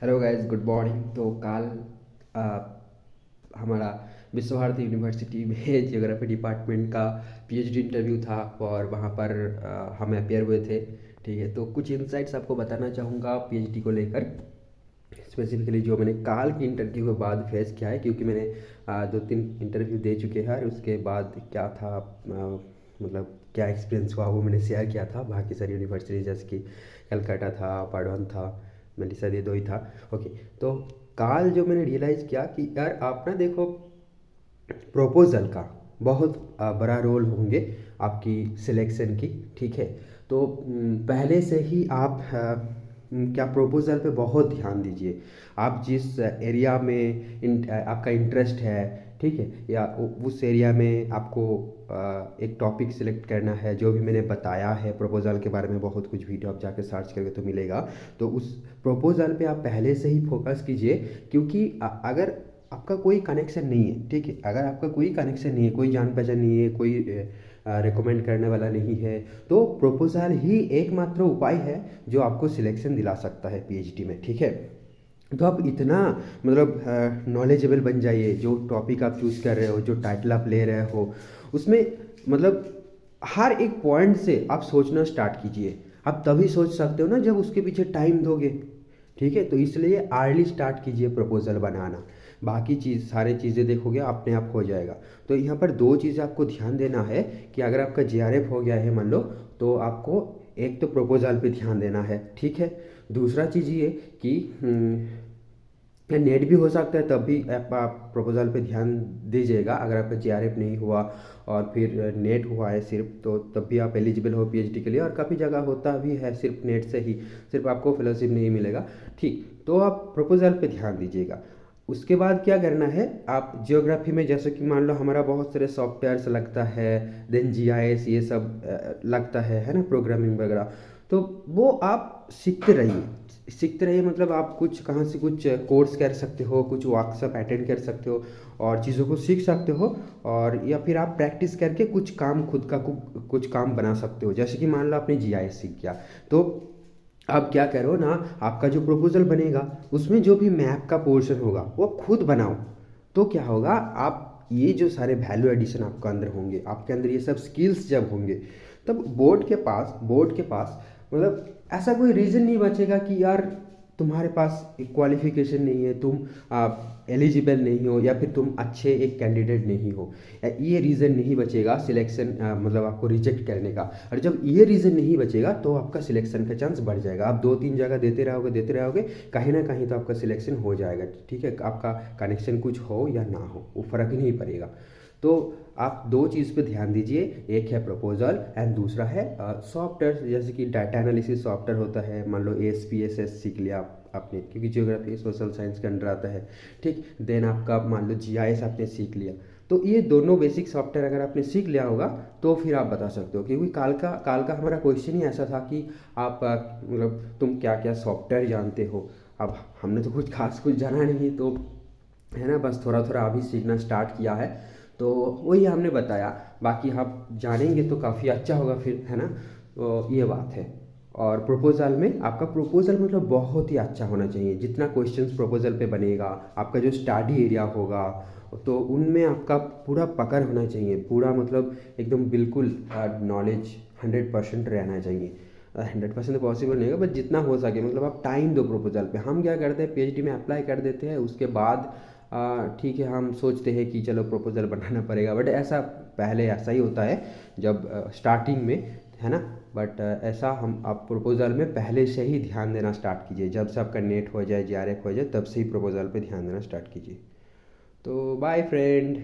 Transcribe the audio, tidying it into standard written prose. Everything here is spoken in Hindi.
Hello guys, good morning. तो कल आ, हमारा विश्व भारती यूनिवर्सिटी में जियोग्राफी डिपार्टमेंट का पीएचडी इंटरव्यू था और वहाँ पर हम अपेयर हुए थे। ठीक है, तो कुछ इंसाइट्स आपको बताना चाहूँगा पीएचडी को लेकर। स्पेसिफिकली जो मैंने काल की इंटरव्यू के बाद फेस किया है, क्योंकि मैंने दो तीन इंटरव्यू दे चुके हैं और उसके बाद क्या था, मतलब क्या एक्सपीरियंस हुआ वो मैंने शेयर किया था बाकी सारी यूनिवर्सिटी, जैसे कि कलकत्ता था, पाडवन था, मेलिसा, ये दो ही था। ओके। तो काल जो मैंने रियलाइज़ किया कि यार आप ना देखो, प्रपोज़ल का बहुत बड़ा रोल होंगे आपकी सिलेक्शन की। ठीक है, तो पहले से ही आप क्या प्रपोज़ल पे बहुत ध्यान दीजिए। आप जिस एरिया में आपका इंटरेस्ट है, ठीक है, या उस एरिया में आपको एक टॉपिक सिलेक्ट करना है, जो भी मैंने बताया है प्रपोज़ल के बारे में, बहुत कुछ वीडियो आप जाके सर्च करके तो मिलेगा। तो उस प्रपोज़ल पे आप पहले से ही फोकस कीजिए, क्योंकि अगर आपका कोई कनेक्शन नहीं है, ठीक है, अगर आपका कोई कनेक्शन नहीं है, कोई जान पहचान नहीं है, कोई रिकमेंड करने वाला नहीं है, तो प्रपोजल ही एकमात्र उपाय है जो आपको सिलेक्शन दिला सकता है पीएचडी में। ठीक है, तो आप इतना मतलब नॉलेजेबल बन जाइए, जो टॉपिक आप चूज़ कर रहे हो, जो टाइटल आप ले रहे हो, उसमें मतलब हर एक पॉइंट से आप सोचना स्टार्ट कीजिए। आप तभी सोच सकते हो ना जब उसके पीछे टाइम दोगे। ठीक है, तो इसलिए अर्ली स्टार्ट कीजिए प्रपोजल बनाना। बाकी सारे चीज़ें देखोगे अपने आप हो जाएगा। तो यहाँ पर दो चीज़ें आपको ध्यान देना है कि अगर आपका जेआरएफ हो गया है मान लो, तो आपको एक तो प्रपोजल पे ध्यान देना है। ठीक है, दूसरा चीज़ ये कि नेट भी हो सकता है, तब भी आप प्रपोजल पे ध्यान दीजिएगा। अगर आपका जेआरएफ नहीं हुआ और फिर नेट हुआ है सिर्फ, तो तब भी आप एलिजिबल हो पीएचडी के लिए। और काफ़ी जगह होता भी है सिर्फ नेट से ही, सिर्फ आपको फेलोशिप नहीं मिलेगा। ठीक, तो आप प्रपोजल पे ध्यान दीजिएगा। उसके बाद क्या करना है, आप जियोग्राफी में जैसे कि मान लो हमारा बहुत सारे सॉफ्टवेयर्स लगता है, देन जीआईएस, ये सब लगता है ना, प्रोग्रामिंग वगैरह। तो वो आप सीखते रहिए, सीखते रहिए। मतलब आप कुछ कहाँ से कुछ कोर्स कर सकते हो, कुछ वर्कशॉप अटेंड कर सकते हो और चीज़ों को सीख सकते हो। और या फिर आप प्रैक्टिस करके कुछ काम खुद का कुछ काम बना सकते हो। जैसे कि मान लो आपने जीआईएस सीख गया, तो आप क्या करो ना, आपका जो प्रपोजल बनेगा उसमें जो भी मैप का पोर्शन होगा वो खुद बनाओ। तो क्या होगा, आप ये जो सारे वैल्यू एडिशन आपके अंदर होंगे, आपके अंदर ये सब स्किल्स जब होंगे, तब बोर्ड के पास मतलब ऐसा कोई रीज़न नहीं बचेगा कि यार तुम्हारे पास एक क्वालिफिकेशन नहीं है, तुम एलिजिबल नहीं हो, या फिर तुम अच्छे एक कैंडिडेट नहीं हो। ये रीज़न नहीं बचेगा सिलेक्शन मतलब आपको रिजेक्ट करने का। और जब ये रीज़न नहीं बचेगा तो आपका सिलेक्शन का चांस बढ़ जाएगा। आप दो तीन जगह देते रहोगे, कहीं ना कहीं तो आपका सिलेक्शन हो जाएगा। ठीक है, आपका कनेक्शन कुछ हो या ना हो वो फ़र्क ही नहीं पड़ेगा। तो आप दो चीज़ पे ध्यान दीजिए, एक है प्रपोजल एंड दूसरा है सॉफ्टवेयर, जैसे कि डाटा एनालिसिस सॉफ्टवेयर होता है। मान लो एएसपीएसएस सीख लिया आपने, क्योंकि जियोग्राफी सोशल साइंस के अंडर आता है। ठीक, देन आपका मान लो जीआईएस आपने सीख लिया। तो ये दोनों बेसिक सॉफ्टवेयर अगर आपने सीख लिया होगा, तो फिर आप बता सकते हो। क्योंकि काल का हमारा क्वेश्चन ही ऐसा था कि आप मतलब तुम क्या क्या सॉफ्टवेयर जानते हो। अब हमने तो कुछ खास कुछ जाना नहीं, तो है ना, बस थोड़ा थोड़ा अभी सीखना स्टार्ट किया है। तो वही हमने बताया, बाकी आप जानेंगे तो काफ़ी अच्छा होगा फिर, है ना। तो ये बात है। और प्रपोजल में आपका प्रपोजल मतलब बहुत ही अच्छा होना चाहिए। जितना क्वेश्चंस प्रपोजल पे बनेगा, आपका जो स्टडी एरिया होगा, तो उनमें आपका पूरा पकड़ होना चाहिए, पूरा मतलब एकदम बिल्कुल नॉलेज 100% रहना चाहिए। 100% पॉसिबल नहीं होगा, बट जितना हो सके मतलब आप टाइम दो प्रपोजल पे। हम क्या करते हैं, पीएचडी में अप्लाई कर देते हैं, उसके बाद ठीक है हम सोचते हैं कि चलो प्रपोजल बनाना पड़ेगा, बट ऐसा पहले ऐसा ही होता है जब स्टार्टिंग में, है ना। बट ऐसा हम आप प्रपोजल में पहले से ही ध्यान देना स्टार्ट कीजिए। जब से आपका नेट हो जाए, जेआरएफ हो जाए, तब से ही प्रपोजल पे ध्यान देना स्टार्ट कीजिए। तो बाय फ्रेंड।